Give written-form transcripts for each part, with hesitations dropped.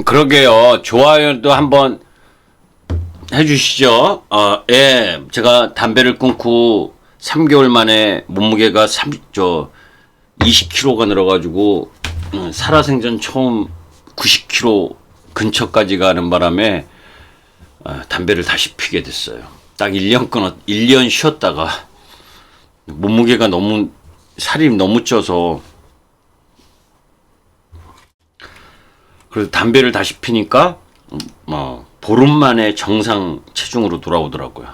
그러게요. 좋아요도 한번 해주시죠. 예. 제가 담배를 끊고 3개월 만에 몸무게가 20kg가 늘어가지고, 살아생전 처음 90kg 근처까지 가는 바람에, 담배를 다시 피게 됐어요. 딱 1년 쉬었다가, 몸무게가 살이 너무 쪄서, 그래서 담배를 다시 피니까, 보름 만에 정상 체중으로 돌아오더라고요.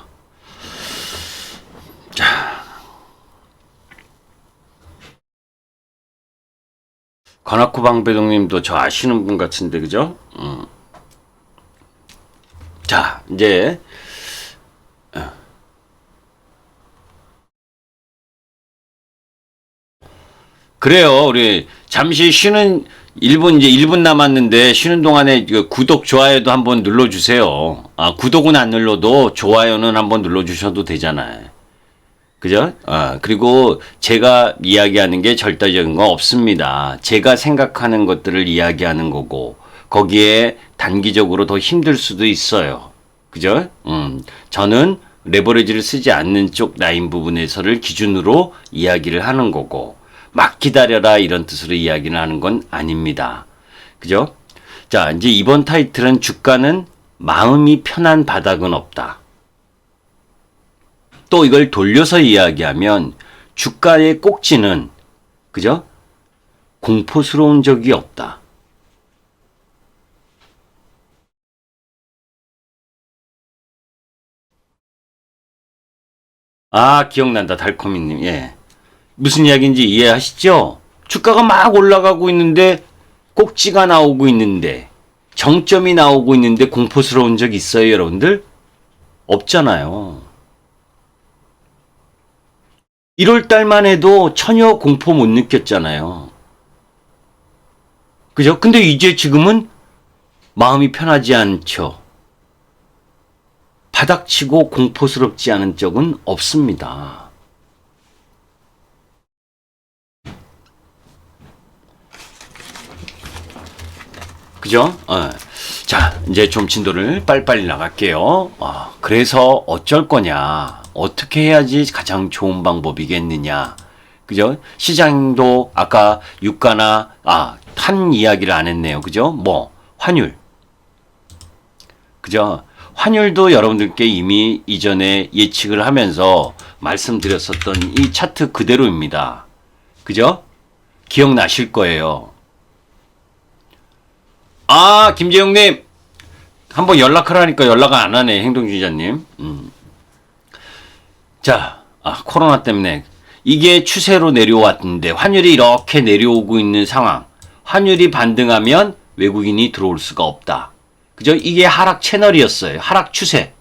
자. 관악구 방배동님도 저 아시는 분 같은데, 그죠? 자, 이제, 그래요. 우리 잠시 쉬는 1분, 이제 1분 남았는데 쉬는 동안에 구독, 좋아요도 한번 눌러주세요. 구독은 안 눌러도 좋아요는 한번 눌러주셔도 되잖아요. 그죠? 그리고 제가 이야기하는 게 절대적인 거 없습니다. 제가 생각하는 것들을 이야기하는 거고, 거기에 단기적으로 더 힘들 수도 있어요. 그죠? 저는 레버리지를 쓰지 않는 쪽 라인 부분에서를 기준으로 이야기를 하는 거고, 막 기다려라 이런 뜻으로 이야기를 하는 건 아닙니다. 그죠? 자, 이제 이번 타이틀은 주가는 마음이 편한 바닥은 없다. 또 이걸 돌려서 이야기하면 주가의 꼭지는, 그죠? 공포스러운 적이 없다. 기억난다. 달콤이님. 예. 무슨 이야기인지 이해하시죠? 주가가 막 올라가고 있는데, 꼭지가 나오고 있는데, 정점이 나오고 있는데 공포스러운 적 있어요, 여러분들? 없잖아요. 1월 달만 해도 전혀 공포 못 느꼈잖아요. 그죠? 근데 이제 지금은 마음이 편하지 않죠. 바닥치고 공포스럽지 않은 적은 없습니다. 그죠? 자, 이제 좀 진도를 빨리빨리 나갈게요. 그래서 어쩔 거냐? 어떻게 해야지 가장 좋은 방법이겠느냐? 그죠? 시장도 아까 유가나, 한 이야기를 안 했네요. 그죠? 환율. 그죠? 환율도 여러분들께 이미 이전에 예측을 하면서 말씀드렸었던 이 차트 그대로입니다. 그죠? 기억나실 거예요. 김재용님! 한번 연락하라니까 연락을 안 하네, 행동주의자님. 자, 코로나 때문에. 이게 추세로 내려왔는데, 환율이 이렇게 내려오고 있는 상황. 환율이 반등하면 외국인이 들어올 수가 없다. 그죠? 이게 하락 채널이었어요. 하락 추세.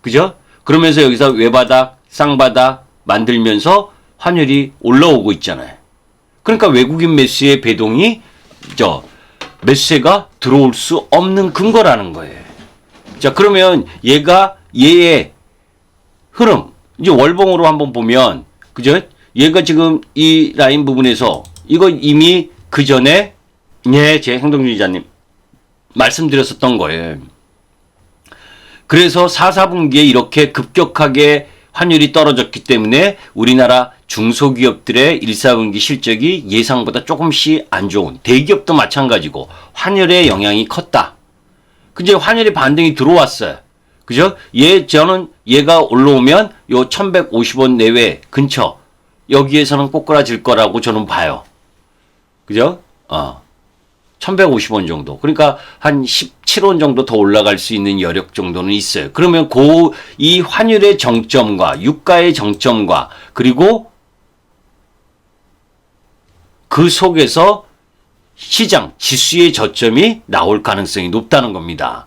그죠? 그러면서 여기서 외바닥, 쌍바닥 만들면서 환율이 올라오고 있잖아요. 그러니까 외국인 매수의 배동이, 매수세가 들어올 수 없는 근거라는 거예요. 자, 그러면 얘의 흐름, 이제 월봉으로 한번 보면, 그죠? 얘가 지금 이 라인 부분에서, 이거 이미 그 전에, 제 행동주의자님, 말씀드렸었던 거예요. 그래서 4분기에 이렇게 급격하게 환율이 떨어졌기 때문에 우리나라 중소기업들의 1,4분기 실적이 예상보다 조금씩 안 좋은, 대기업도 마찬가지고 환율의 영향이 컸다. 근데 환율이 반등이 들어왔어요. 그죠? 저는 얘가 올라오면 요 1,150원 내외 근처, 여기에서는 꼬꾸라질 거라고 저는 봐요. 그죠? 1,150원 정도. 그러니까 한 17원 정도 더 올라갈 수 있는 여력 정도는 있어요. 그러면 이 환율의 정점과 유가의 정점과 그리고 그 속에서 시장 지수의 저점이 나올 가능성이 높다는 겁니다.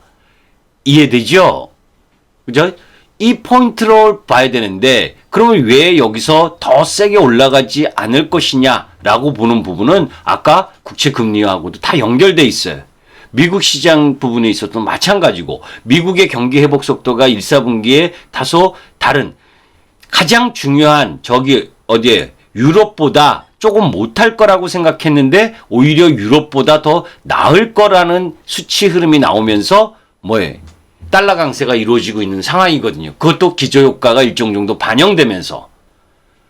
이해되죠? 그죠? 이 포인트를 봐야 되는데, 그러면 왜 여기서 더 세게 올라가지 않을 것이냐라고 보는 부분은 아까 국채 금리하고도 다 연결돼 있어요. 미국 시장 부분에 있어도 마찬가지고, 미국의 경기 회복 속도가 1, 4분기에 다소 다른, 가장 중요한 유럽보다 조금 못할 거라고 생각했는데 오히려 유럽보다 더 나을 거라는 수치 흐름이 나오면서 달러 강세가 이루어지고 있는 상황이거든요. 그것도 기저효과가 일정 정도 반영되면서.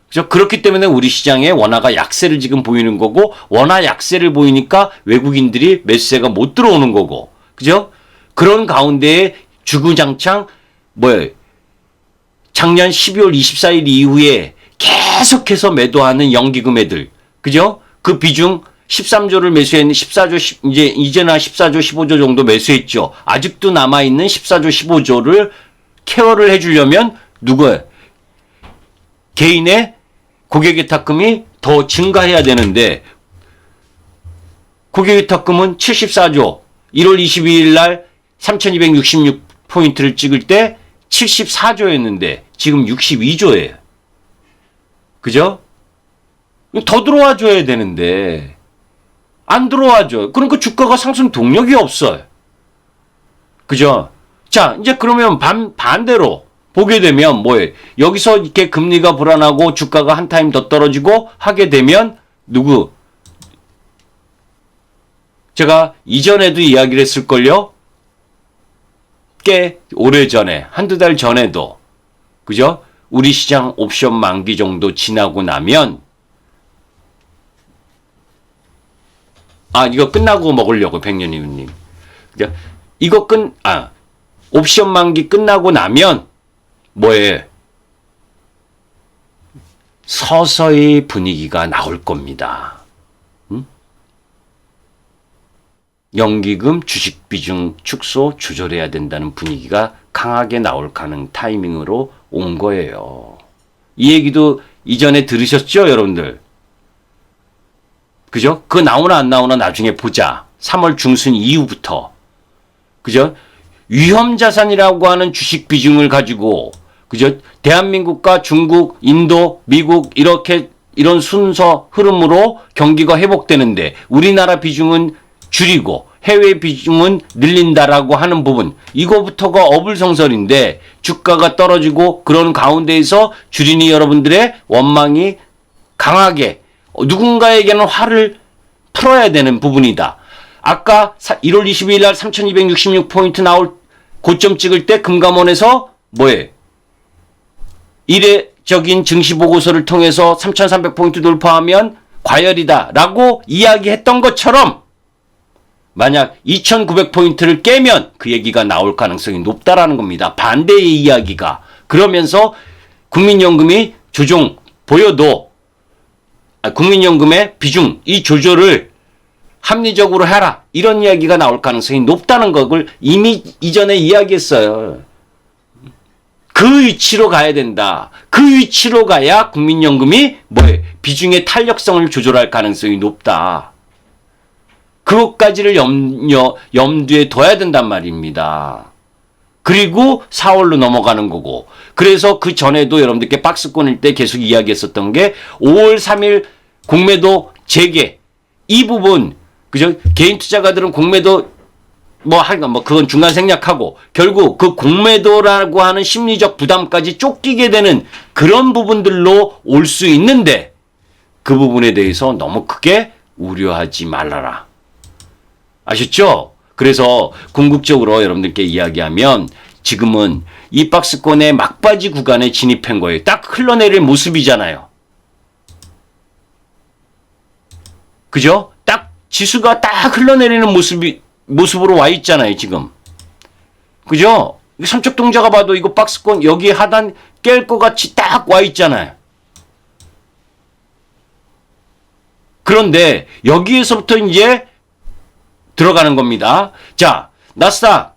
그죠? 그렇기 때문에 우리 시장에 원화가 약세를 지금 보이는 거고, 원화 약세를 보이니까 외국인들이 매수세가 못 들어오는 거고, 그죠? 그런 가운데에 주구장창, 작년 12월 24일 이후에 계속해서 매도하는 연기금 애들, 그죠? 그 비중 13조를 매수했는데 14조, 이제나 14조, 15조 정도 매수했죠. 아직도 남아있는 14조, 15조를 케어를 해주려면 개인의 고객위탁금이 더 증가해야 되는데, 고객위탁금은 74조, 1월 22일 날 3266포인트를 찍을 때 74조였는데, 지금 62조예요. 그죠? 더 들어와 줘야 되는데, 안 들어와 줘. 그러니까 주가가 상승 동력이 없어요. 그죠? 자, 이제 그러면 반대로 보게 되면 여기서 이렇게 금리가 불안하고 주가가 한 타임 더 떨어지고 하게 되면 제가 이전에도 이야기를 했을걸요? 꽤 오래전에, 한두 달 전에도, 그죠? 우리 시장 옵션 만기 정도 지나고 나면, 이거 끝나고 먹으려고, 백년이님. 이거 옵션 만기 끝나고 나면, 서서히 분위기가 나올 겁니다. 연기금 주식 비중 축소 조절해야 된다는 분위기가 강하게 나올 타이밍으로 온 거예요. 이 얘기도 이전에 들으셨죠, 여러분들? 그죠? 그거 나오나 안 나오나 나중에 보자. 3월 중순 이후부터. 그죠? 위험자산이라고 하는 주식 비중을 가지고, 그죠? 대한민국과 중국, 인도, 미국, 이런 순서 흐름으로 경기가 회복되는데, 우리나라 비중은 줄이고, 해외 비중은 늘린다라고 하는 부분, 이거부터가 어불성설인데, 주가가 떨어지고, 그런 가운데에서 주린이 여러분들의 원망이 강하게, 누군가에게는 화를 풀어야 되는 부분이다. 아까 1월 22일 날 3266포인트 나올 고점 찍을 때 금감원에서 이례적인 증시보고서를 통해서 3300포인트 돌파하면 과열이다라고 이야기했던 것처럼 만약 2900포인트를 깨면 그 얘기가 나올 가능성이 높다라는 겁니다. 반대의 이야기가. 그러면서 국민연금이 조정 보여도 국민연금의 비중, 이 조절을 합리적으로 해라. 이런 이야기가 나올 가능성이 높다는 것을 이미 이전에 이야기했어요. 그 위치로 가야 된다. 그 위치로 가야 국민연금이 비중의 탄력성을 조절할 가능성이 높다. 그것까지를 염두에 둬야 된단 말입니다. 그리고 4월로 넘어가는 거고. 그래서 그 전에도 여러분들께 박스권일 때 계속 이야기했었던 게 5월 3일 공매도 재개. 이 부분, 그죠? 개인 투자가들은 공매도 그건 중간 생략하고 결국 그 공매도라고 하는 심리적 부담까지 쫓기게 되는 그런 부분들로 올 수 있는데 그 부분에 대해서 너무 크게 우려하지 말아라. 아셨죠? 그래서 궁극적으로 여러분들께 이야기하면 지금은 이 박스권의 막바지 구간에 진입한 거예요. 딱 흘러내릴 모습이잖아요. 그죠? 딱 지수가 딱 흘러내리는 모습으로 와 있잖아요, 지금. 그죠? 선척동자가 봐도 이거 박스권 여기 하단 깰 것 같이 딱 와 있잖아요. 그런데 여기에서부터 이제 들어가는 겁니다. 자, 나스닥.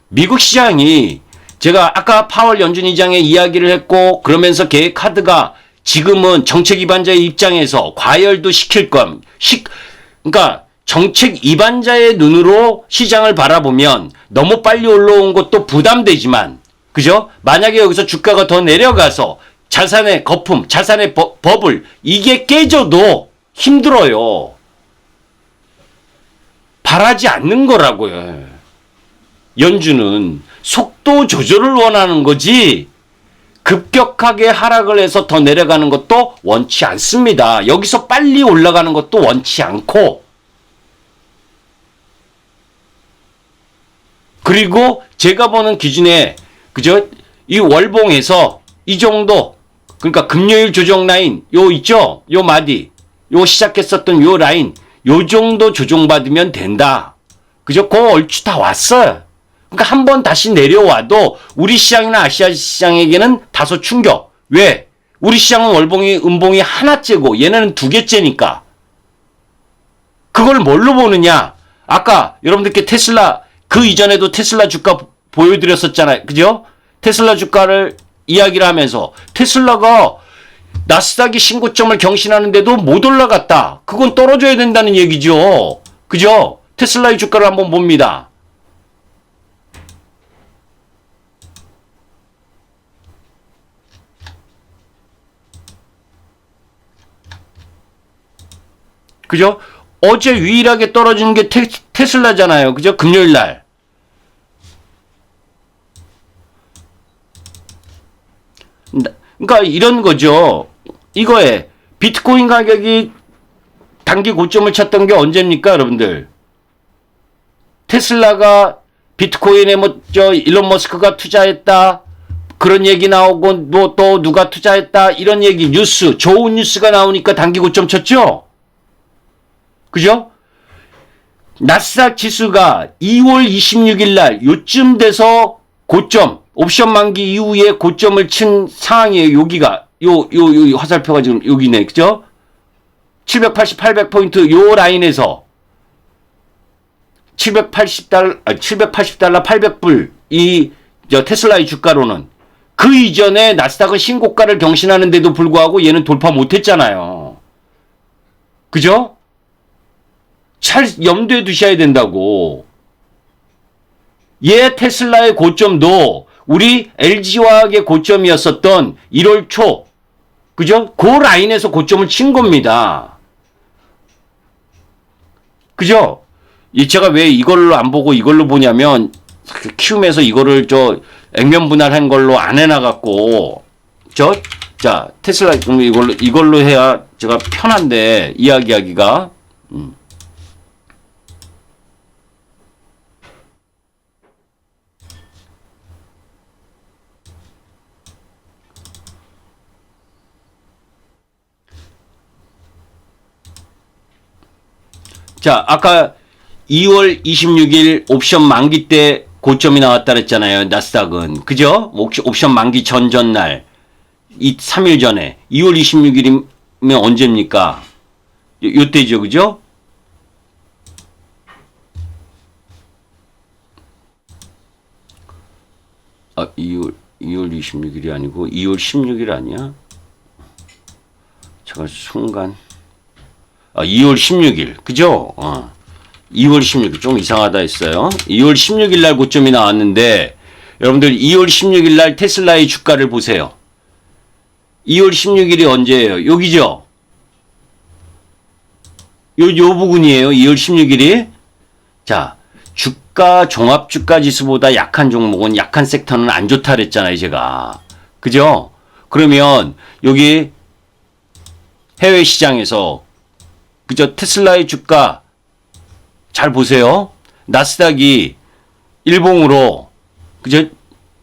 미국 시장이 제가 아까 파월 연준 의장의 이야기를 했고 그러면서 계획 카드가 지금은 정책 위반자의 입장에서 과열도 시킬 그러니까 정책 위반자의 눈으로 시장을 바라보면 너무 빨리 올라온 것도 부담되지만, 그죠? 만약에 여기서 주가가 더 내려가서 자산의 거품, 자산의 버블, 이게 깨져도 힘들어요. 바라지 않는 거라고요. 연준은 속도 조절을 원하는 거지, 급격하게 하락을 해서 더 내려가는 것도 원치 않습니다. 여기서 빨리 올라가는 것도 원치 않고, 그리고 제가 보는 기준에 그죠? 이 월봉에서 이 정도, 그러니까 금요일 조정 라인 요 있죠? 요 마디, 요 시작했었던 요 라인, 요 정도 조정받으면 된다. 그죠? 그 얼추 다 왔어요. 그러니까 한 번 다시 내려와도 우리 시장이나 아시아 시장에게는 다소 충격. 왜? 우리 시장은 월봉이, 음봉이 하나째고 얘네는 두 개째니까. 그걸 뭘로 보느냐? 아까 여러분들께 테슬라, 그 이전에도 테슬라 주가 보여드렸었잖아요. 그죠? 테슬라 주가를 이야기를 하면서 테슬라가 나스닥이 신고점을 경신하는데도 못 올라갔다. 그건 떨어져야 된다는 얘기죠. 그죠? 테슬라의 주가를 한번 봅니다. 그죠? 어제 유일하게 떨어지는 게 테슬라잖아요. 그죠? 금요일 날. 그러니까 이런 거죠. 이거에 비트코인 가격이 단기 고점을 쳤던 게 언제입니까, 여러분들? 테슬라가 비트코인에 일론 머스크가 투자했다. 그런 얘기 나오고 뭐 또 누가 투자했다. 이런 얘기 뉴스, 좋은 뉴스가 나오니까 단기 고점 쳤죠? 그죠? 나스닥 지수가 2월 26일 날 요쯤 돼서 고점, 옵션 만기 이후에 고점을 친 상황이에요. 여기가 요 화살표가 지금 여기네. 그죠? 780, 800포인트 요 라인에서 780달러, 800불 이 테슬라의 주가로는 그 이전에 나스닥은 신고가를 경신하는데도 불구하고 얘는 돌파 못했잖아요. 그죠? 잘 염두에 두셔야 된다고. 얘 테슬라의 고점도 우리 LG화학의 고점이었었던 1월 초, 그죠? 그 라인에서 고점을 친 겁니다. 그죠? 제가 왜 이걸로 안 보고 이걸로 보냐면, 키움에서 이거를 액면 분할한 걸로 안 해놔갖고, 자, 테슬라, 이걸로 해야 제가 편한데, 이야기하기가. 자, 아까 2월 26일 옵션 만기 때 고점이 나왔다 그랬잖아요. 나스닥은. 그죠? 옵션 만기 전날. 3일 전에. 2월 26일이면 언제입니까? 요때죠. 그죠? 아, 2월 26일이 아니고 2월 16일 아니야? 제가 순간. 2월 16일. 그죠? 2월 16일. 좀 이상하다 했어요. 2월 16일 날 고점이 나왔는데, 여러분들 2월 16일 날 테슬라의 주가를 보세요. 2월 16일이 언제예요? 여기죠? 요 부분이에요. 2월 16일이. 자, 종합주가 지수보다 약한 종목은, 약한 섹터는 안 좋다 그랬잖아요, 제가. 그죠? 그러면, 여기 해외 시장에서 그저 테슬라의 주가 잘 보세요. 나스닥이 일봉으로 그저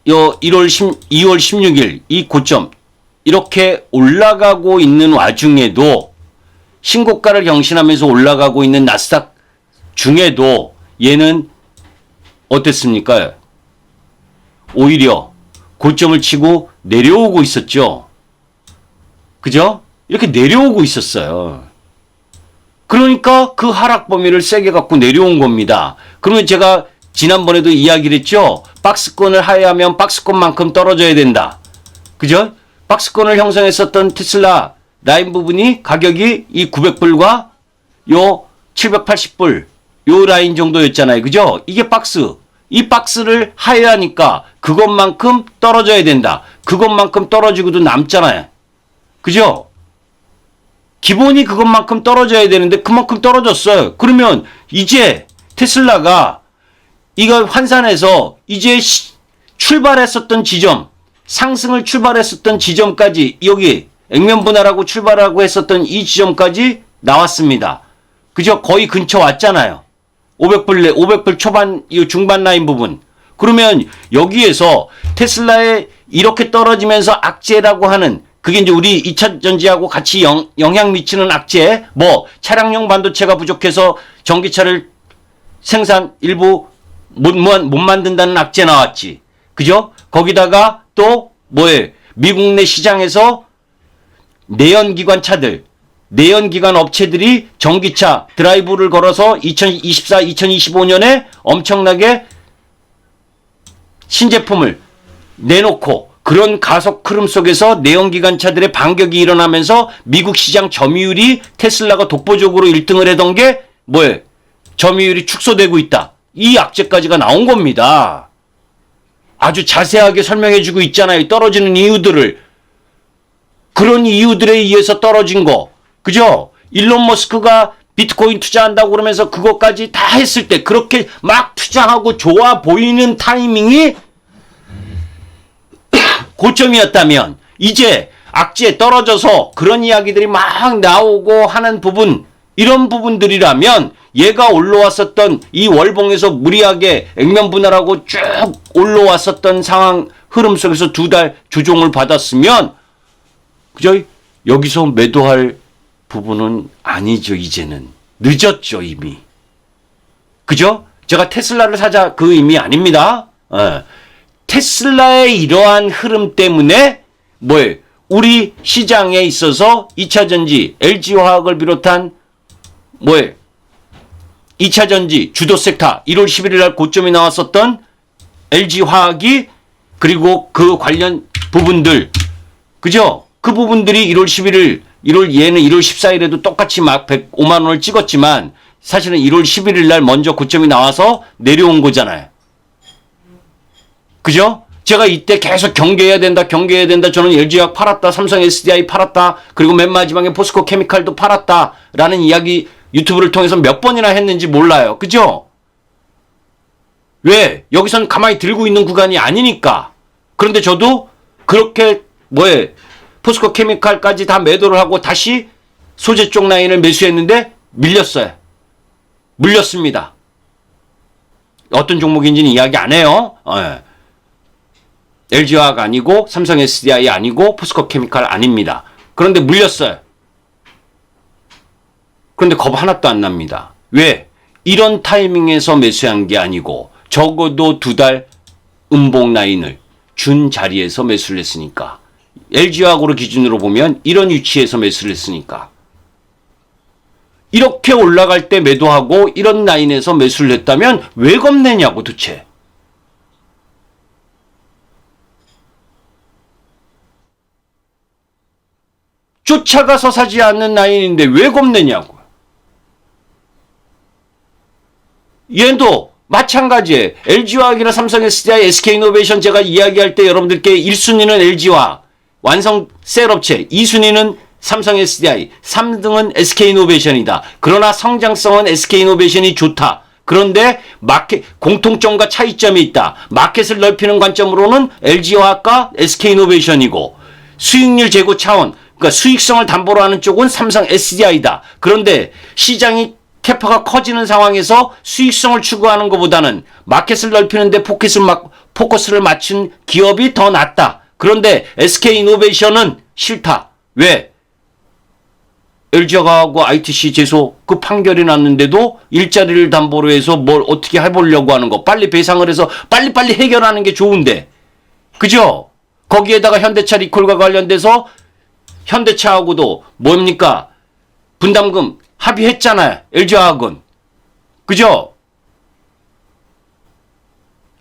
2월 16일 이 고점 이렇게 올라가고 있는 와중에도 신고가를 경신하면서 올라가고 있는 나스닥 중에도 얘는 어땠습니까? 오히려 고점을 치고 내려오고 있었죠. 그죠? 이렇게 내려오고 있었어요. 그러니까 그 하락 범위를 세게 갖고 내려온 겁니다. 그러면 제가 지난번에도 이야기를 했죠. 박스권을 하회하면 박스권만큼 떨어져야 된다. 그죠? 박스권을 형성했었던 테슬라 라인 부분이 가격이 이 900불과 요 780불 요 라인 정도였잖아요. 그죠? 이게 박스. 이 박스를 하회하니까 그것만큼 떨어져야 된다. 그것만큼 떨어지고도 남잖아요. 그죠? 기본이 그것만큼 떨어져야 되는데 그만큼 떨어졌어요. 그러면 이제 테슬라가 이걸 환산해서 이제 출발했었던 지점, 상승을 출발했었던 지점까지 여기 액면 분할하고 출발하고 했었던 이 지점까지 나왔습니다. 그죠? 거의 근처 왔잖아요. 500불 초반 이 중반 라인 부분. 그러면 여기에서 테슬라에 이렇게 떨어지면서 악재라고 하는 그게 이제 우리 2차 전지하고 같이 영향 미치는 악재, 뭐 차량용 반도체가 부족해서 전기차를 생산 일부 못 만든다는 악재 나왔지. 그죠? 거기다가 또 뭐예요? 미국 내 시장에서 내연기관 차들, 내연기관 업체들이 전기차 드라이브를 걸어서 2024, 2025년에 엄청나게 신제품을 내놓고 그런 가속 흐름 속에서 내연기관차들의 반격이 일어나면서 미국 시장 점유율이 테슬라가 독보적으로 1등을 하던 게 뭐예요? 점유율이 축소되고 있다. 이 악재까지가 나온 겁니다. 아주 자세하게 설명해주고 있잖아요. 떨어지는 이유들을. 그런 이유들에 의해서 떨어진 거. 그죠? 일론 머스크가 비트코인 투자한다고 그러면서 그것까지 다 했을 때 그렇게 막 투자하고 좋아 보이는 타이밍이 고점이었다면 이제 악재에 떨어져서 그런 이야기들이 막 나오고 하는 부분, 이런 부분들이라면 얘가 올라왔었던 이 월봉에서 무리하게 액면 분할하고 쭉 올라왔었던 상황 흐름 속에서 2달 조정을 받았으면 그죠? 여기서 매도할 부분은 아니죠. 이제는 늦었죠. 이미. 그죠? 제가 테슬라를 사자 그 의미 아닙니다. 테슬라의 이러한 흐름 때문에 뭐예요? 우리 시장에 있어서 2차전지, LG화학을 비롯한 뭐예요? 2차전지 주도 섹터 1월 11일 날 고점이 나왔었던 LG화학이 그리고 그 관련 부분들 그죠? 그 부분들이 1월 11일 얘는 1월 14일에도 똑같이 막 105만 원을 찍었지만 사실은 1월 11일 날 먼저 고점이 나와서 내려온 거잖아요. 그죠? 제가 이때 계속 경계해야 된다. 저는 LG화학 팔았다. 삼성 SDI 팔았다. 그리고 맨 마지막에 포스코 케미칼도 팔았다. 라는 이야기 유튜브를 통해서 몇 번이나 했는지 몰라요. 그죠? 왜? 여기선 가만히 들고 있는 구간이 아니니까. 그런데 저도 그렇게 포스코 케미칼까지 다 매도를 하고 다시 소재 쪽 라인을 매수했는데 밀렸어요. 물렸습니다. 어떤 종목인지는 이야기 안 해요. LG화학 아니고 삼성 SDI 아니고 포스코 케미칼 아닙니다. 그런데 물렸어요. 그런데 겁 하나도 안 납니다. 왜? 이런 타이밍에서 매수한 게 아니고 적어도 2달 음봉 라인을 준 자리에서 매수를 했으니까. LG화학으로 기준으로 보면 이런 위치에서 매수를 했으니까. 이렇게 올라갈 때 매도하고 이런 라인에서 매수를 했다면 왜 겁내냐고 도대체. 쫓아가서 사지 않는 라인인데 왜 겁내냐고. 얘도 마찬가지예요. LG화학이나 삼성 SDI, SK이노베이션 제가 이야기할 때 여러분들께 1순위는 LG화학, 완성 셀업체, 2순위는 삼성 SDI, 3등은 SK이노베이션이다. 그러나 성장성은 SK이노베이션이 좋다. 그런데 마켓 공통점과 차이점이 있다. 마켓을 넓히는 관점으로는 LG화학과 SK이노베이션이고 수익률 제고 차원, 그러니까 수익성을 담보로 하는 쪽은 삼성 SDI다. 그런데 시장이 캐파가 커지는 상황에서 수익성을 추구하는 것보다는 마켓을 넓히는 데 포커스를 맞춘 기업이 더 낫다. 그런데 SK이노베이션은 싫다. 왜? LG화학하고 ITC 제소 그 판결이 났는데도 일자리를 담보로 해서 뭘 어떻게 해보려고 하는 거. 빨리 배상을 해서 빨리빨리 해결하는 게 좋은데. 그죠? 거기에다가 현대차 리콜과 관련돼서 현대차하고도 뭡니까? 분담금 합의했잖아요. LG화학은. 그죠?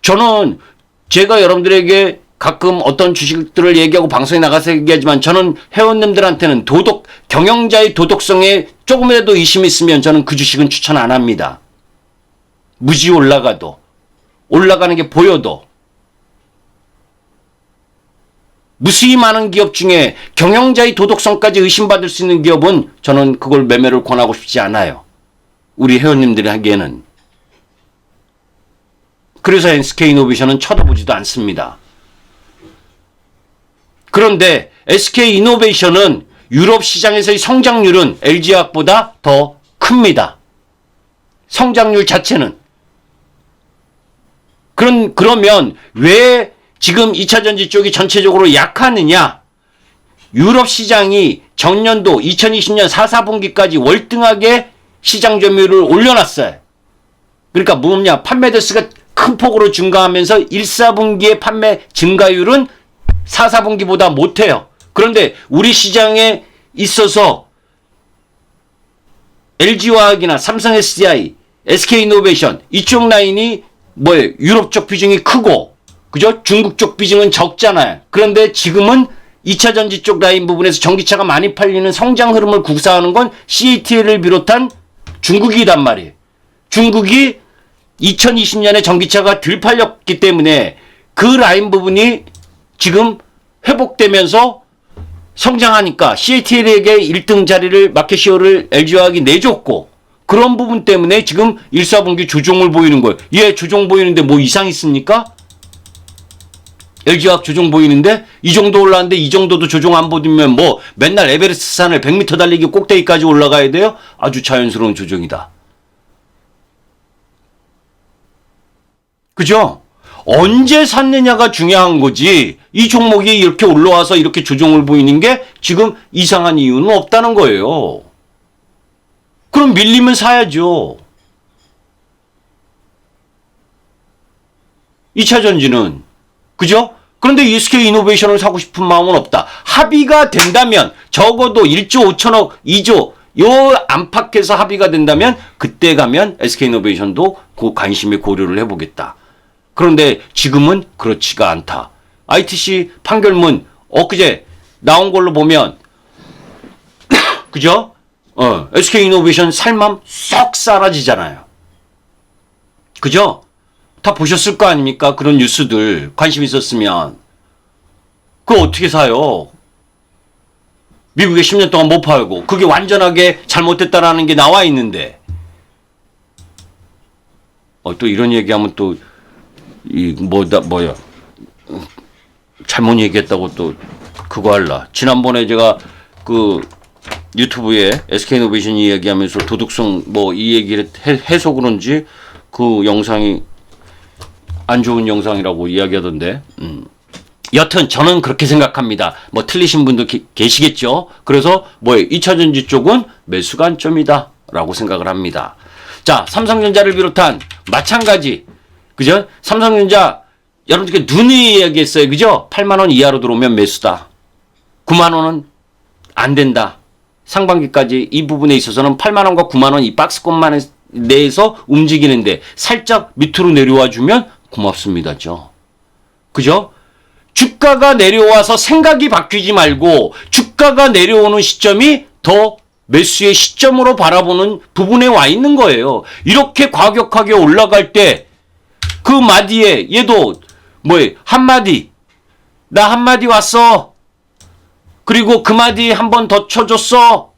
저는 제가 여러분들에게 가끔 어떤 주식들을 얘기하고 방송에 나가서 얘기하지만 저는 회원님들한테는 경영자의 도덕성에 조금이라도 의심이 있으면 저는 그 주식은 추천 안 합니다. 무지 올라가도. 올라가는 게 보여도. 무수히 많은 기업 중에 경영자의 도덕성까지 의심받을 수 있는 기업은 저는 그걸 매매를 권하고 싶지 않아요. 우리 회원님들이 하기에는. 그래서 SK이노베이션은 쳐다보지도 않습니다. 그런데 SK이노베이션은 유럽 시장에서의 성장률은 LG화학보다 더 큽니다. 성장률 자체는. 그러면 왜 지금 2차전지 쪽이 전체적으로 약하느냐? 유럽 시장이 전년도 2020년 4, 4분기까지 월등하게 시장 점유율을 올려놨어요. 그러니까 뭐냐? 판매 대수가 큰 폭으로 증가하면서 1, 4분기의 판매 증가율은 4, 4분기보다 못해요. 그런데 우리 시장에 있어서 LG화학이나 삼성 SDI, SK이노베이션 이쪽 라인이 뭐예요? 유럽 쪽 비중이 크고, 그죠? 중국 쪽 비중은 적잖아요. 그런데 지금은 2차 전지 쪽 라인 부분에서 전기차가 많이 팔리는 성장 흐름을 구사하는 건 CATL을 비롯한 중국이란 말이에요. 중국이 2020년에 전기차가 덜 팔렸기 때문에 그 라인 부분이 지금 회복되면서 성장하니까 CATL에게 1등 자리를 마켓시어를 LG화학이 내줬고, 그런 부분 때문에 지금 1, 4분기 조정을 보이는 거예요. 예, 조정 보이는데 뭐 이상 있습니까? LG화학 조정 보이는데 이 정도 올라왔는데 이 정도도 조정 안 보이면 뭐 맨날 에베레스트 산을 100m 달리기 꼭대기까지 올라가야 돼요? 아주 자연스러운 조정이다. 그죠? 언제 샀느냐가 중요한 거지. 이 종목이 이렇게 올라와서 이렇게 조정을 보이는 게 지금 이상한 이유는 없다는 거예요. 그럼 밀리면 사야죠. 2차 전지는. 그죠? 그런데 SK이노베이션을 사고 싶은 마음은 없다. 합의가 된다면 적어도 1조 5천억, 2조 요 안팎에서 합의가 된다면 그때 가면 SK이노베이션도 그 관심에 고려를 해보겠다. 그런데 지금은 그렇지가 않다. ITC 판결문 엊그제 나온 걸로 보면 그죠? SK이노베이션 살맘 쏙 사라지잖아요. 그죠? 다 보셨을 거 아닙니까? 그런 뉴스들 관심 있었으면. 그거 어떻게 사요? 미국에 10년 동안 못 팔고 그게 완전하게 잘못됐다라는 게 나와 있는데 또 이런 얘기하면 또 뭐야 잘못 얘기했다고 또 그거 할라. 지난번에 제가 그 유튜브에 SK이노베이션 이야기하면서 도덕성 뭐 이 얘기를 해서 그런지 그 영상이 안 좋은 영상이라고 이야기하던데. 여튼 저는 그렇게 생각합니다. 뭐 틀리신 분도 계시겠죠. 그래서 2차 전지 쪽은 매수 관점이다 라고 생각을 합니다. 자, 삼성전자를 비롯한 마찬가지. 그죠? 삼성전자 여러분들께 눈이 이야기했어요. 그죠? 8만원 이하로 들어오면 매수다. 9만원은 안 된다. 상반기까지 이 부분에 있어서는 8만원과 9만원 이 박스권만 내에서 움직이는데 살짝 밑으로 내려와 주면 고맙습니다죠. 그죠? 주가가 내려와서 생각이 바뀌지 말고 주가가 내려오는 시점이 더 매수의 시점으로 바라보는 부분에 와 있는 거예요. 이렇게 과격하게 올라갈 때 그 마디에 얘도 한마디 나 한마디 왔어. 그리고 그 마디 한 번 더 쳐줬어.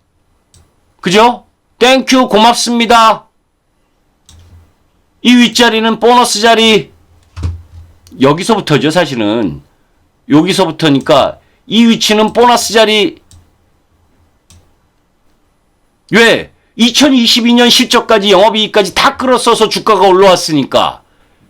그죠? 땡큐 고맙습니다. 이 윗자리는 보너스 자리. 여기서부터죠 사실은. 여기서부터니까 이 위치는 보너스 자리. 왜? 2022년 실적까지 영업이익까지 다 끌어써서 주가가 올라왔으니까.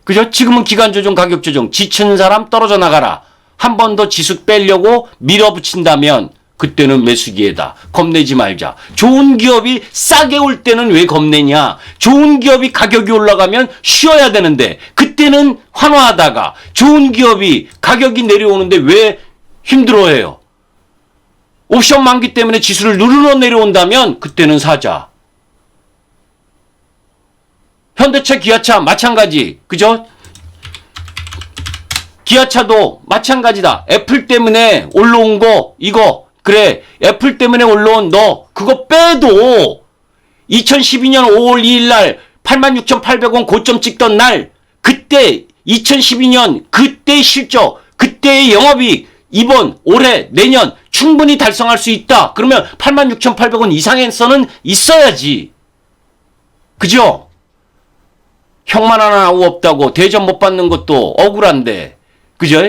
그죠? 지금은 기간조정 가격조정 지치는 사람 떨어져 나가라. 한 번 더 지수 빼려고 밀어붙인다면 그때는 매수기회다. 겁내지 말자. 좋은 기업이 싸게 올 때는 왜 겁내냐. 좋은 기업이 가격이 올라가면 쉬어야 되는데 그때는 환호하다가 좋은 기업이 가격이 내려오는데 왜 힘들어해요. 옵션 만기 때문에 지수를 누르러 내려온다면 그때는 사자. 현대차, 기아차 마찬가지. 그죠? 기아차도 마찬가지다. 애플 때문에 올라온 거 이거 그래. 애플 때문에 올라온 너 그거 빼도 2012년 5월 2일 날 86,800원 고점 찍던 날 그때 2012년 그때 실적 그때의 영업이익 이번 올해 내년 충분히 달성할 수 있다. 그러면 86,800원 이상에서는 있어야지. 그죠? 형만 하나 없다고 대접 못 받는 것도 억울한데. 그죠?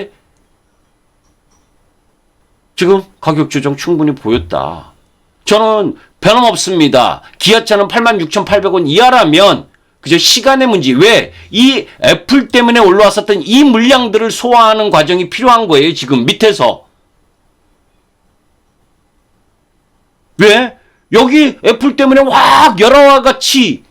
지금 가격 조정 충분히 보였다. 저는 변함없습니다. 기아차는 86,800원 이하라면 그저 시간의 문제. 왜? 이 애플 때문에 올라왔었던 이 물량들을 소화하는 과정이 필요한 거예요. 지금 밑에서. 왜? 여기 애플 때문에 확 여러와 같이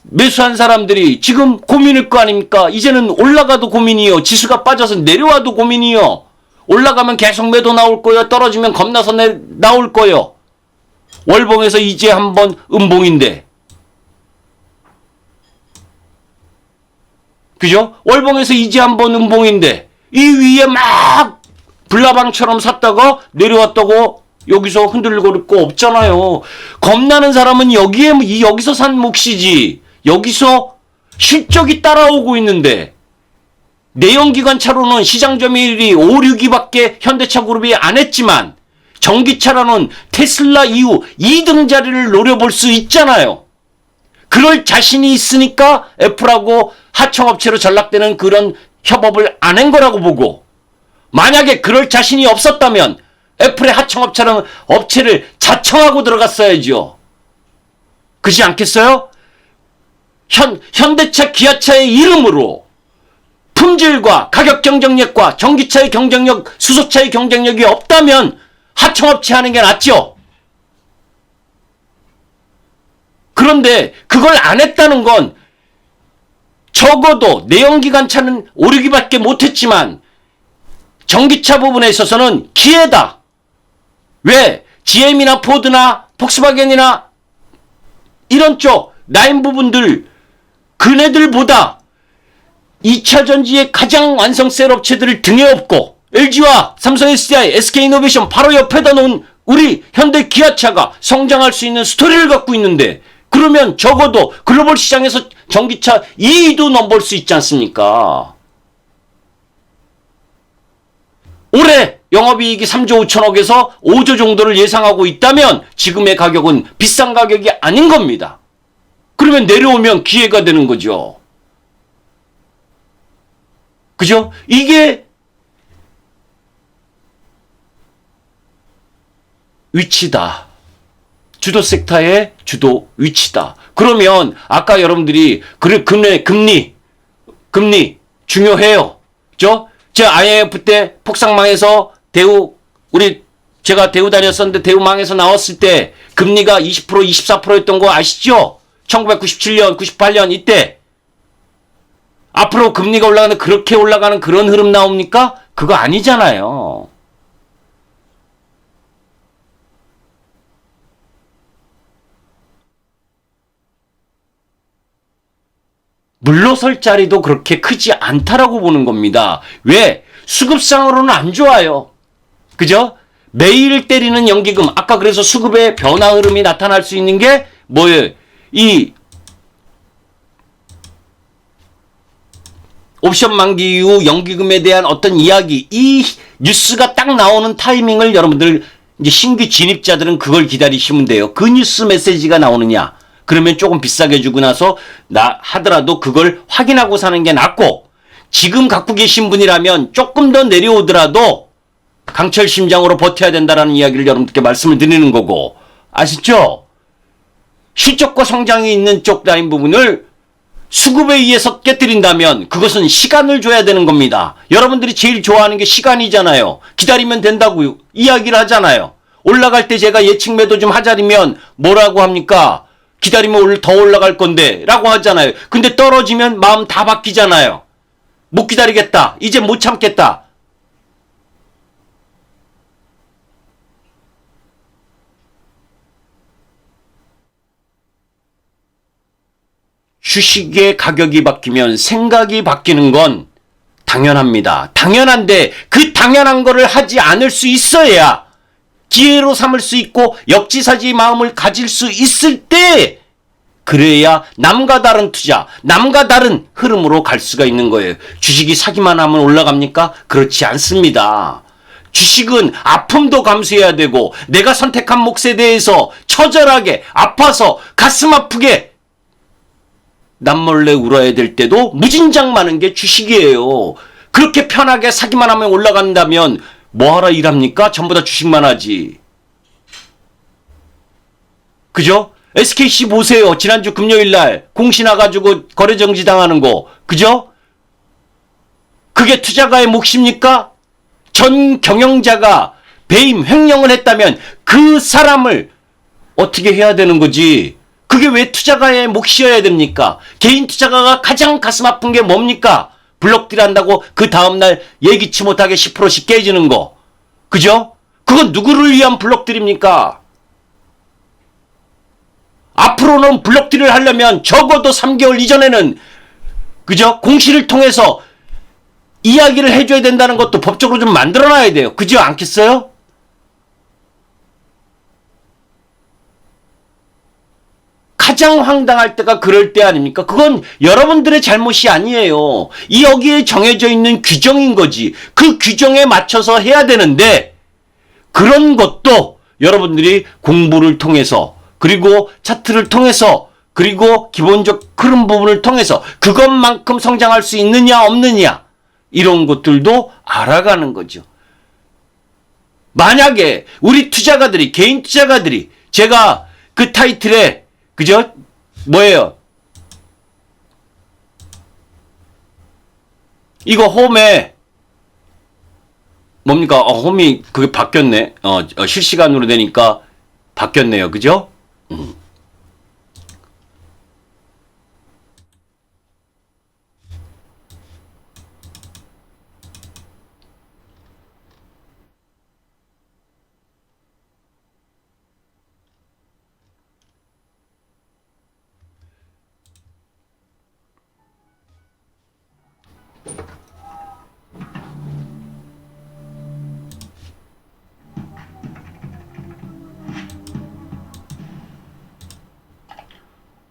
매수한 사람들이 지금 고민일 거 아닙니까? 이제는 올라가도 고민이요. 지수가 빠져서 내려와도 고민이요. 올라가면 계속 매도 나올 거요. 떨어지면 겁나서 나올 거요. 월봉에서 이제 한번 음봉인데. 그죠? 월봉에서 이제 한번 음봉인데 이 위에 막 불나방처럼 샀다가 내려왔다고 여기서 흔들고 있고 없잖아요. 겁나는 사람은 여기서 산 몫이지. 여기서 실적이 따라오고 있는데 내연기관차로는 시장 점유율이 5, 6위밖에 현대차 그룹이 안 했지만 전기차로는 테슬라 이후 2등 자리를 노려볼 수 있잖아요. 그럴 자신이 있으니까 애플하고 하청업체로 전락되는 그런 협업을 안 한 거라고 보고, 만약에 그럴 자신이 없었다면 애플의 하청업체는 업체를 자청하고 들어갔어야죠. 그렇지 않겠어요? 현대차, 기아차의 이름으로 품질과 가격 경쟁력과 전기차의 경쟁력, 수소차의 경쟁력이 없다면 하청업체 하는 게 낫죠. 그런데 그걸 안 했다는 건 적어도 내연기관차는 5, 6위밖에 못했지만 전기차 부분에 있어서는 기회다. 왜? GM이나 포드나 폭스바겐이나 이런 쪽 라인 부분들 그네들보다 2차 전지의 가장 완성셀 업체들을 등에 업고 LG와 삼성 SDI, SK이노베이션 바로 옆에다 놓은 우리 현대 기아차가 성장할 수 있는 스토리를 갖고 있는데, 그러면 적어도 글로벌 시장에서 전기차 2위도 넘볼 수 있지 않습니까? 올해 영업이익이 3조 5천억에서 5조 정도를 예상하고 있다면 지금의 가격은 비싼 가격이 아닌 겁니다. 그러면 내려오면 기회가 되는 거죠. 그죠? 이게 위치다. 주도 섹터의 주도 위치다. 그러면 아까 여러분들이 금리 중요해요. 그죠? 제가 IMF 때 폭삭망해서 제가 대우 다녔었는데 대우 망해서 나왔을 때 금리가 20%, 24%였던 거 아시죠? 1997년, 98년 이때. 앞으로 금리가 올라가는데 그렇게 올라가는 그런 흐름 나옵니까? 그거 아니잖아요. 물러설 자리도 그렇게 크지 않다라고 보는 겁니다. 왜? 수급상으로는 안 좋아요. 그죠? 매일 때리는 연기금. 아까 그래서 수급의 변화 흐름이 나타날 수 있는 게 뭐예요? 이 옵션 만기 이후 연기금에 대한 어떤 이야기, 이 뉴스가 딱 나오는 타이밍을 여러분들 이제 신규 진입자들은 그걸 기다리시면 돼요. 그 뉴스 메시지가 나오느냐? 그러면 조금 비싸게 주고 나서 하더라도 그걸 확인하고 사는 게 낫고, 지금 갖고 계신 분이라면 조금 더 내려오더라도 강철 심장으로 버텨야 된다라는 이야기를 여러분들께 말씀을 드리는 거고, 아시죠? 실적과 성장이 있는 쪽 라인 부분을 수급에 의해서 깨뜨린다면 그것은 시간을 줘야 되는 겁니다. 여러분들이 제일 좋아하는 게 시간이잖아요. 기다리면 된다고 이야기를 하잖아요. 올라갈 때 제가 예측 매도 좀 하자면 뭐라고 합니까? 기다리면 더 올라갈 건데 라고 하잖아요. 근데 떨어지면 마음 다 바뀌잖아요. 못 기다리겠다. 이제 못 참겠다. 주식의 가격이 바뀌면 생각이 바뀌는 건 당연합니다. 당연한데 그 당연한 거를 하지 않을 수 있어야 기회로 삼을 수 있고 역지사지 마음을 가질 수 있을 때, 그래야 남과 다른 투자, 남과 다른 흐름으로 갈 수가 있는 거예요. 주식이 사기만 하면 올라갑니까? 그렇지 않습니다. 주식은 아픔도 감수해야 되고 내가 선택한 몫에 대해서 처절하게 아파서 가슴 아프게 남몰래 울어야 될 때도 무진장 많은 게 주식이에요. 그렇게 편하게 사기만 하면 올라간다면 뭐하러 일합니까? 전부 다 주식만 하지. 그죠? SKC 보세요. 지난주 금요일날 공시 나가지고 거래 정지당하는 거. 그죠? 그게 투자가의 몫입니까? 전 경영자가 배임, 횡령을 했다면 그 사람을 어떻게 해야 되는 거지? 그게 왜 투자가의 몫이어야 됩니까? 개인 투자가가 가장 가슴 아픈 게 뭡니까? 블록딜 한다고 그 다음날 예기치 못하게 10%씩 깨지는 거. 그죠? 그건 누구를 위한 블록딜입니까? 앞으로는 블록딜을 하려면 적어도 3개월 이전에는 그죠? 공시를 통해서 이야기를 해줘야 된다는 것도 법적으로 좀 만들어놔야 돼요. 그죠? 않겠어요? 가장 황당할 때가 그럴 때 아닙니까? 그건 여러분들의 잘못이 아니에요. 여기에 정해져 있는 규정인 거지. 그 규정에 맞춰서 해야 되는데 그런 것도 여러분들이 공부를 통해서 그리고 차트를 통해서 그리고 기본적 흐름 부분을 통해서 그것만큼 성장할 수 있느냐 없느냐 이런 것들도 알아가는 거죠. 만약에 우리 투자가들이 개인 투자가들이 제가 그 타이틀에 그죠? 뭐예요? 이거 홈에 뭡니까? 홈이 그게 바뀌었네. 실시간으로 되니까 바뀌었네요. 그죠?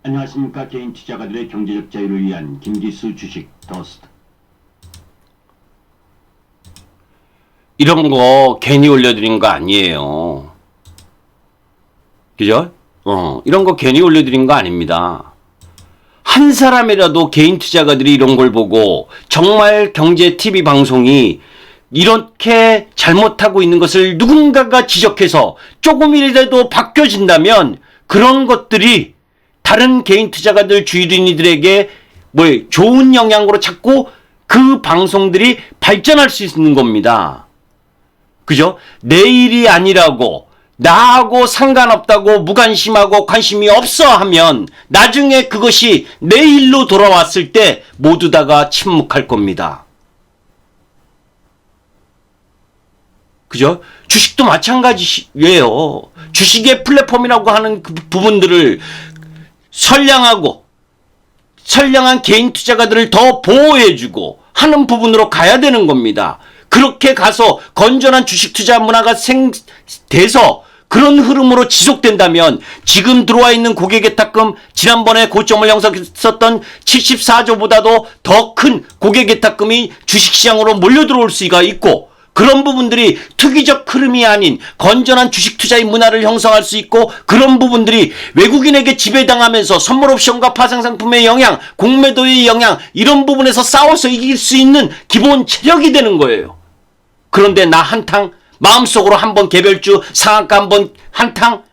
안녕하십니까. 개인 투자가들의 경제적 자유를 위한 김기수 주식 더스트. 이런 거 괜히 올려드린 거 아니에요. 그죠? 이런 거 괜히 올려드린 거 아닙니다. 한 사람이라도 개인 투자가들이 이런 걸 보고 정말 경제 TV 방송이 이렇게 잘못하고 있는 것을 누군가가 지적해서 조금이라도 바뀌어진다면 그런 것들이 다른 개인 투자가들 주인들에게 좋은 영향으로 자꾸 그 방송들이 발전할 수 있는 겁니다. 그죠? 내일이 아니라고 나하고 상관없다고 무관심하고 관심이 없어 하면 나중에 그것이 내일로 돌아왔을 때 모두 다가 침묵할 겁니다. 그죠? 주식도 마찬가지예요. 주식의 플랫폼이라고 하는 그 부분들을 선량한 개인 투자가들을 더 보호해주고 하는 부분으로 가야 되는 겁니다. 그렇게 가서 건전한 주식 투자 문화가 돼서 그런 흐름으로 지속된다면 지금 들어와 있는 고객예탁금 지난번에 고점을 형성했었던 74조보다도 더 큰 고객예탁금이 주식시장으로 몰려들어올 수가 있고 그런 부분들이 투기적 흐름이 아닌 건전한 주식 투자의 문화를 형성할 수 있고 그런 부분들이 외국인에게 지배당하면서 선물 옵션과 파생 상품의 영향, 공매도의 영향 이런 부분에서 싸워서 이길 수 있는 기본 체력이 되는 거예요. 그런데 나 한탕 마음속으로 한번 개별주 상한가 한번 한탕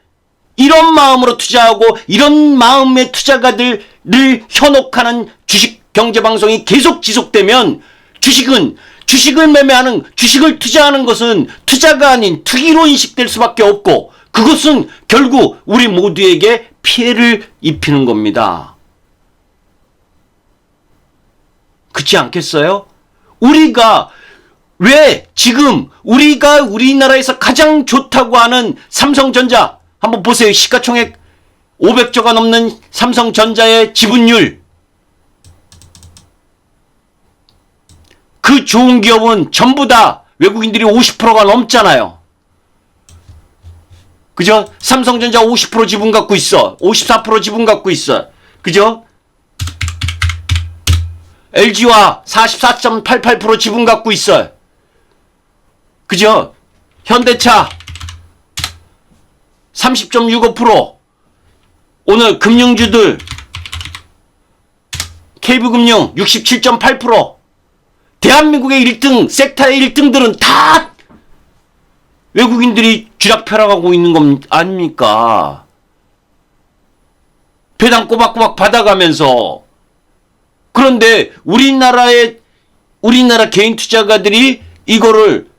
이런 마음으로 투자하고 이런 마음의 투자가들을 현혹하는 주식 경제방송이 계속 지속되면 주식을 매매하는 주식을 투자하는 것은 투자가 아닌 투기로 인식될 수밖에 없고 그것은 결국 우리 모두에게 피해를 입히는 겁니다. 그렇지 않겠어요? 우리가 왜 지금 우리가 우리나라에서 가장 좋다고 하는 삼성전자 한번 보세요. 시가총액 500조가 넘는 삼성전자의 지분율 그 좋은 기업은 전부 다 외국인들이 50%가 넘잖아요. 그죠? 삼성전자 50% 지분 갖고 있어. 54% 지분 갖고 있어. 그죠? LG와 44.88% 지분 갖고 있어. 그죠? 현대차 30.65%. 오늘 금융주들 KB금융 67.8%. 대한민국의 1등, 섹터의 1등들은 다 외국인들이 쥐락펴락하고 있는 것 아닙니까? 배당 꼬박꼬박 받아가면서. 그런데 우리나라 개인 투자가들이 이거를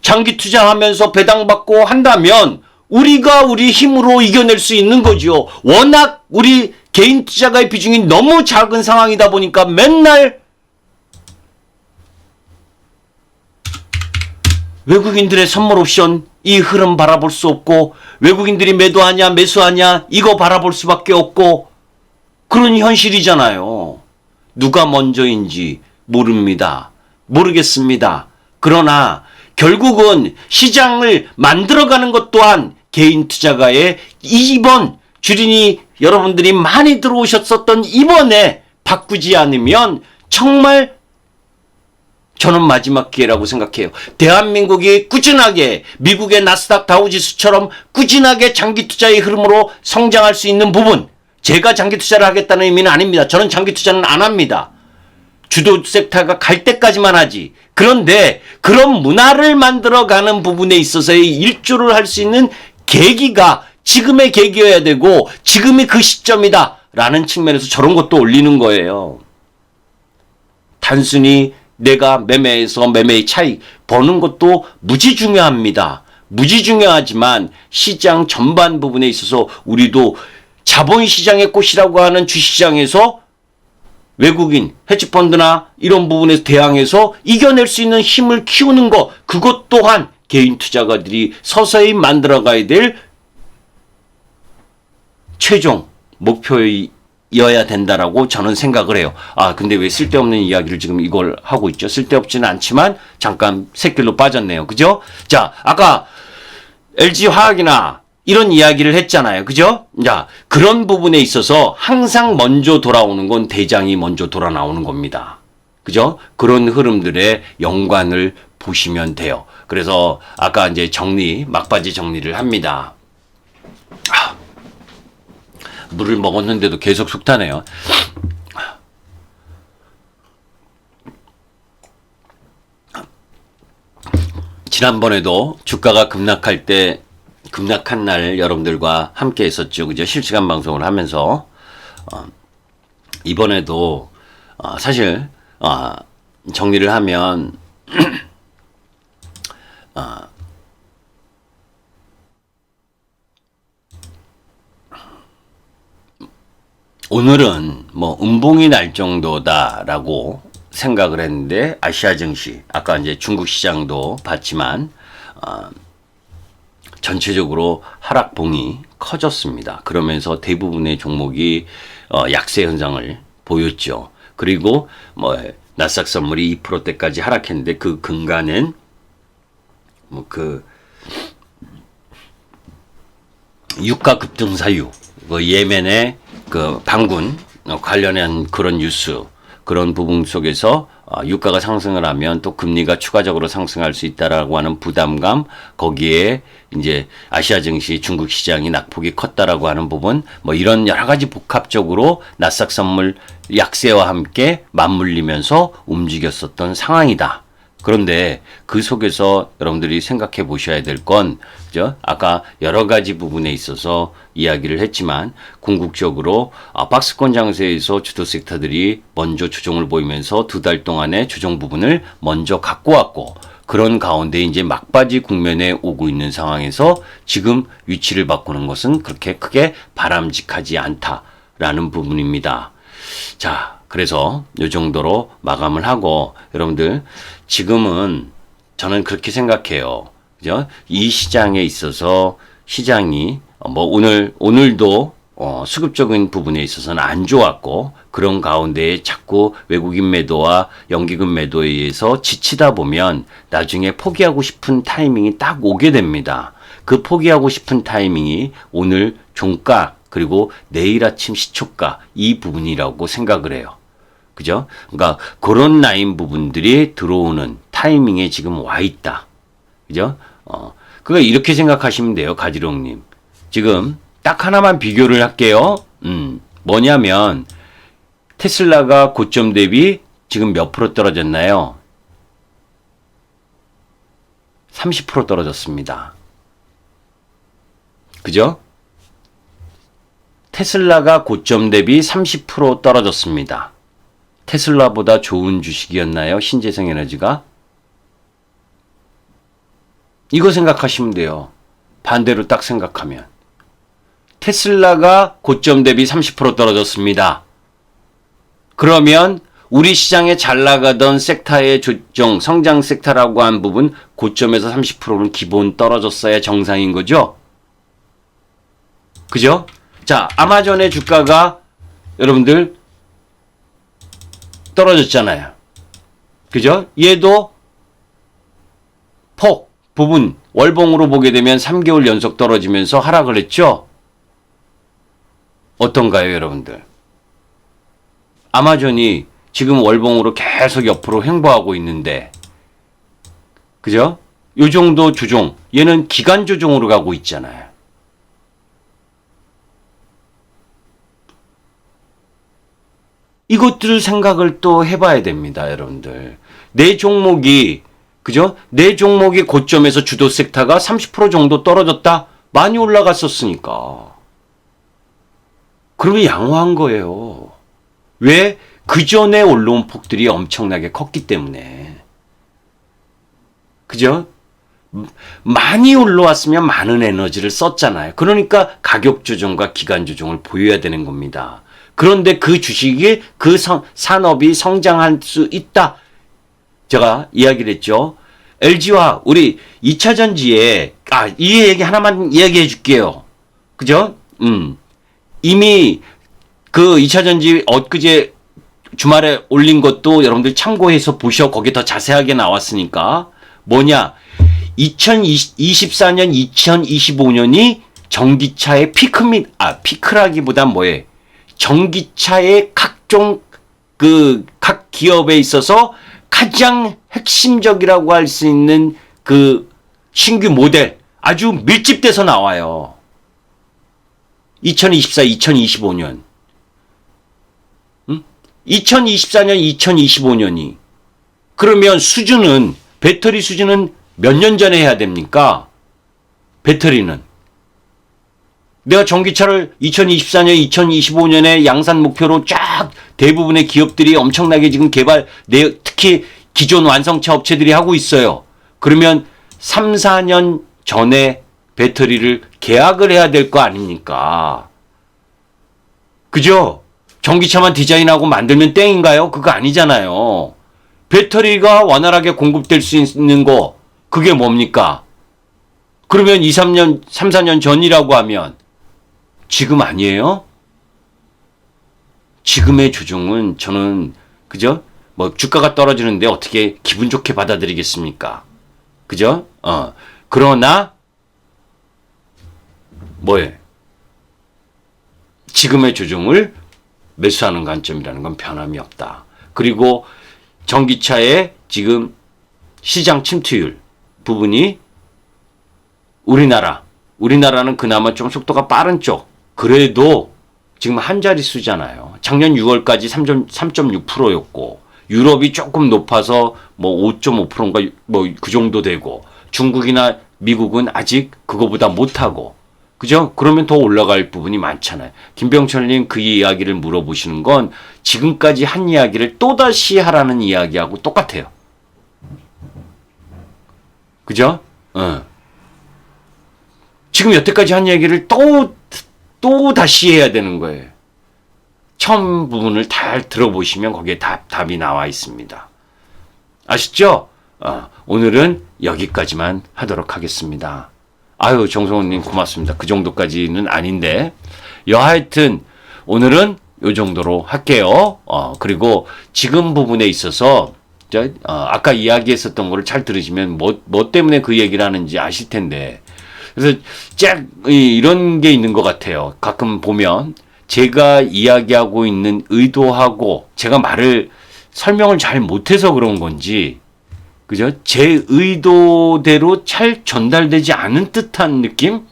장기 투자하면서 배당받고 한다면 우리가 우리 힘으로 이겨낼 수 있는 거죠. 워낙 우리 개인 투자가의 비중이 너무 작은 상황이다 보니까 맨날 외국인들의 선물 옵션 이 흐름 바라볼 수 없고, 외국인들이 매도하냐 매수하냐 이거 바라볼 수밖에 없고, 그런 현실이잖아요. 누가 먼저인지 모릅니다. 모르겠습니다. 그러나 결국은 시장을 만들어가는 것 또한 개인 투자가의 이번 주린이 여러분들이 많이 들어오셨었던 이번에 바꾸지 않으면 정말 저는 마지막 기회라고 생각해요. 대한민국이 꾸준하게 미국의 나스닥 다우지수처럼 꾸준하게 장기 투자의 흐름으로 성장할 수 있는 부분, 제가 장기 투자를 하겠다는 의미는 아닙니다. 저는 장기 투자는 안 합니다. 주도 섹터가 갈 때까지만 하지. 그런데 그런 문화를 만들어가는 부분에 있어서의 일조를 할 수 있는 계기가 지금의 계기여야 되고, 지금이 그 시점이다 라는 측면에서 저런 것도 올리는 거예요. 단순히 내가 매매에서 매매의 차익 버는 것도 무지 중요합니다. 무지 중요하지만 시장 전반 부분에 있어서 우리도 자본시장의 꽃이라고 하는 주시장에서 외국인 헤지펀드나 이런 부분에서 대항해서 이겨낼 수 있는 힘을 키우는 것, 그것 또한 개인 투자가들이 서서히 만들어가야 될 최종 목표여야 된다라고 저는 생각을 해요. 근데 왜 쓸데없는 이야기를 지금 이걸 하고 있죠? 쓸데없지는 않지만 잠깐 샛길로 빠졌네요. 그죠? 자, 아까 LG화학이나 이런 이야기를 했잖아요. 그죠? 자, 그런 부분에 있어서 항상 먼저 돌아오는 건 대장이 먼저 돌아 나오는 겁니다. 그죠? 그런 흐름들의 연관을 보시면 돼요. 그래서 아까 이제 막바지 정리를 합니다. 물을 먹었는데도 계속 속타네요. 지난번에도 주가가 급락한 날 여러분들과 함께 했었죠. 그죠? 실시간 방송을 하면서. 이번에도, 사실, 정리를 하면, 오늘은 음봉이 날 정도다라고 생각을 했는데, 아시아 증시, 아까 이제 중국 시장도 봤지만, 전체적으로 하락봉이 커졌습니다. 그러면서 대부분의 종목이 약세 현상을 보였죠. 그리고 나스닥 선물이 2%대까지 하락했는데 그 근간은 유가 급등 사유, 예멘의 반군 관련한 그런 뉴스, 그런 부분 속에서 유가가 상승을 하면 또 금리가 추가적으로 상승할 수 있다라고 하는 부담감, 거기에 이제 아시아 증시, 중국 시장이 낙폭이 컸다라고 하는 부분, 이런 여러 가지 복합적으로 나스닥 선물 약세와 함께 맞물리면서 움직였었던 상황이다. 그런데 그 속에서 여러분들이 생각해 보셔야 될 건, 그죠? 아까 여러 가지 부분에 있어서 이야기를 했지만, 궁극적으로 박스권 장세에서 주도 섹터들이 먼저 조정을 보이면서 2달 동안의 조정 부분을 먼저 갖고 왔고, 그런 가운데 이제 막바지 국면에 오고 있는 상황에서 지금 위치를 바꾸는 것은 그렇게 크게 바람직하지 않다라는 부분입니다. 자, 그래서 이 정도로 마감을 하고, 여러분들 지금은 저는 그렇게 생각해요. 그죠? 이 시장에 있어서 시장이 오늘도 수급적인 부분에 있어서는 안 좋았고, 그런 가운데에 자꾸 외국인 매도와 연기금 매도에 의해서 지치다 보면 나중에 포기하고 싶은 타이밍이 딱 오게 됩니다. 그 포기하고 싶은 타이밍이 오늘 종가 그리고 내일 아침 시초가 이 부분이라고 생각을 해요. 그죠? 그러니까 그런 라인 부분들이 들어오는 타이밍에 지금 와 있다. 그죠? 그러니까 이렇게 생각하시면 돼요, 가지롱님. 지금 딱 하나만 비교를 할게요. 뭐냐면 테슬라가 고점 대비 지금 몇 프로 떨어졌나요? 30% 떨어졌습니다. 그죠? 테슬라가 고점 대비 30% 떨어졌습니다. 테슬라보다 좋은 주식이었나요? 신재생에너지가? 이거 생각하시면 돼요. 반대로 딱 생각하면. 테슬라가 고점 대비 30% 떨어졌습니다. 그러면 우리 시장에 잘 나가던 섹터의 조정, 성장 섹터라고 한 부분 고점에서 30%는 기본 떨어졌어야 정상인 거죠? 그죠? 자, 아마존의 주가가 여러분들 떨어졌잖아요. 그죠? 얘도 폭, 부분, 월봉으로 보게 되면 3개월 연속 떨어지면서 하락을 했죠? 어떤가요, 여러분들? 아마존이 지금 월봉으로 계속 옆으로 횡보하고 있는데, 그죠? 요 정도 조종, 얘는 기간 조종으로 가고 있잖아요. 이것들 생각을 또 해봐야 됩니다, 여러분들. 내 종목이, 그죠? 내 종목이 고점에서 주도 섹터가 30% 정도 떨어졌다? 많이 올라갔었으니까. 그러면 양호한 거예요. 왜? 그 전에 올라온 폭들이 엄청나게 컸기 때문에. 그죠? 많이 올라왔으면 많은 에너지를 썼잖아요. 그러니까 가격 조정과 기간 조정을 보여야 되는 겁니다. 그런데 그 주식이 그 산업이 성장할 수 있다. 제가 이야기를 했죠. LG와 우리 2차 전지에 이 얘기 하나만 이야기해 줄게요. 그죠? 이미 그 2차 전지 엊그제 주말에 올린 것도 여러분들 참고해서 보셔. 거기 더 자세하게 나왔으니까. 뭐냐? 2024년, 2025년이 전기차의 피크라기보단 뭐예요? 전기차의 각종 각 기업에 있어서 가장 핵심적이라고 할 수 있는 그 신규 모델 아주 밀집돼서 나와요. 2024, 2025년. 2024년, 2025년이. 그러면 수준은, 배터리 수준은 몇 년 전에 해야 됩니까? 배터리는. 내가 전기차를 2024년, 2025년에 양산 목표로 쫙 대부분의 기업들이 엄청나게 지금 특히 기존 완성차 업체들이 하고 있어요. 그러면 3, 4년 전에 배터리를 계약을 해야 될 거 아닙니까? 그죠? 전기차만 디자인하고 만들면 땡인가요? 그거 아니잖아요. 배터리가 원활하게 공급될 수 있는 거, 그게 뭡니까? 그러면 3, 4년 전이라고 하면 지금 아니에요? 지금의 조정은 저는, 그죠? 뭐, 주가가 떨어지는데 어떻게 기분 좋게 받아들이겠습니까? 그죠? 그러나, 뭐예요? 지금의 조정을 매수하는 관점이라는 건 변함이 없다. 그리고 전기차의 지금 시장 침투율 부분이 우리나라는 그나마 좀 속도가 빠른 쪽. 그래도 지금 한 자릿수잖아요. 작년 6월까지 3.6%였고 유럽이 조금 높아서 뭐 5.5%인가 뭐 그 정도 되고 중국이나 미국은 아직 그거보다 못하고 그죠? 그러면 더 올라갈 부분이 많잖아요. 김병철님 그 이야기를 물어보시는 건 지금까지 한 이야기를 또다시 하라는 이야기하고 똑같아요. 그죠? 지금 여태까지 한 이야기를 또 다시 해야 되는 거예요. 처음 부분을 잘 들어보시면 거기에 답이 나와 있습니다. 아시죠? 오늘은 여기까지만 하도록 하겠습니다. 아유, 정성훈님 고맙습니다. 그 정도까지는 아닌데. 여하튼, 오늘은 요 정도로 할게요. 그리고 지금 부분에 있어서, 아까 이야기했었던 거를 잘 들으시면 뭐 때문에 그 얘기를 하는지 아실 텐데. 그래서 이런 게 있는 것 같아요. 가끔 보면 제가 이야기하고 있는 의도하고 제가 설명을 잘 못해서 그런 건지, 그죠? 제 의도대로 잘 전달되지 않은 듯한 느낌?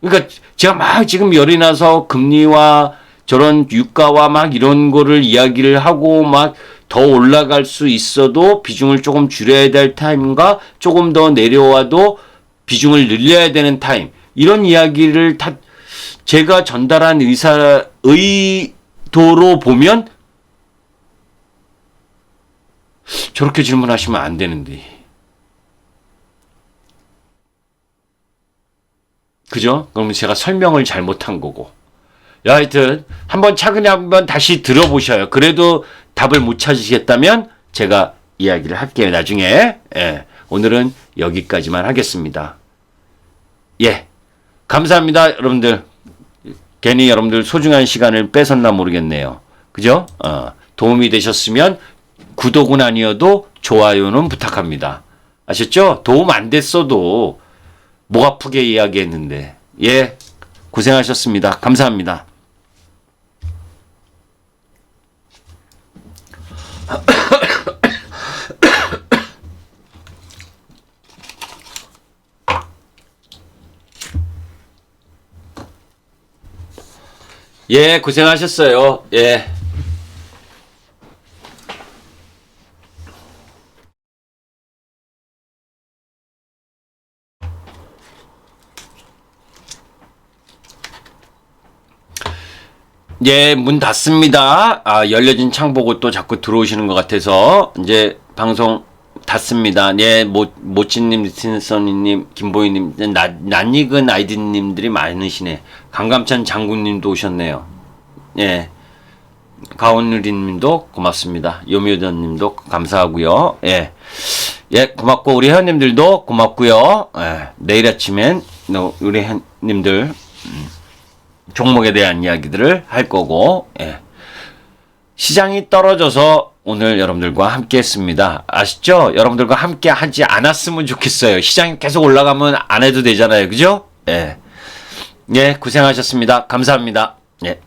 그러니까 제가 막 지금 열이 나서 금리와 저런 유가와 막 이런 거를 이야기를 하고 막 더 올라갈 수 있어도 비중을 조금 줄여야 될 타임과 조금 더 내려와도 비중을 늘려야 되는 타임. 이런 이야기를 다 제가 전달한 의도로 보면 저렇게 질문하시면 안 되는데. 그죠? 그러면 제가 설명을 잘못한 거고. 하여튼 한번 차근히 한번 다시 들어보셔요. 그래도 답을 못 찾으시겠다면 제가 이야기를 할게요. 나중에. 예. 오늘은 여기까지만 하겠습니다. 예. 감사합니다. 여러분들. 괜히 여러분들 소중한 시간을 뺏었나 모르겠네요. 그죠? 도움이 되셨으면 구독은 아니어도 좋아요는 부탁합니다. 아셨죠? 도움 안 됐어도 목 아프게 이야기했는데. 예. 고생하셨습니다. 감사합니다. 예, 고생하셨어요. 예. 예, 문 닫습니다. 열려진 창 보고 또 자꾸 들어오시는 것 같아서 이제 방송 닫습니다. 예, 모찌님, 리틴서니님, 김보희님, 낯익은 아이디님들이 많으시네. 강감찬 장군님도 오셨네요. 예, 가온누리님도 고맙습니다. 요묘전님도 감사하고요. 예, 예, 고맙고 우리 회원님들도 고맙고요. 예, 내일 아침엔 우리 회원님들 종목에 대한 이야기들을 할 거고, 예. 시장이 떨어져서 오늘 여러분들과 함께 했습니다. 아시죠? 여러분들과 함께 하지 않았으면 좋겠어요. 시장이 계속 올라가면 안 해도 되잖아요. 그죠? 예. 예, 고생하셨습니다. 감사합니다. 예.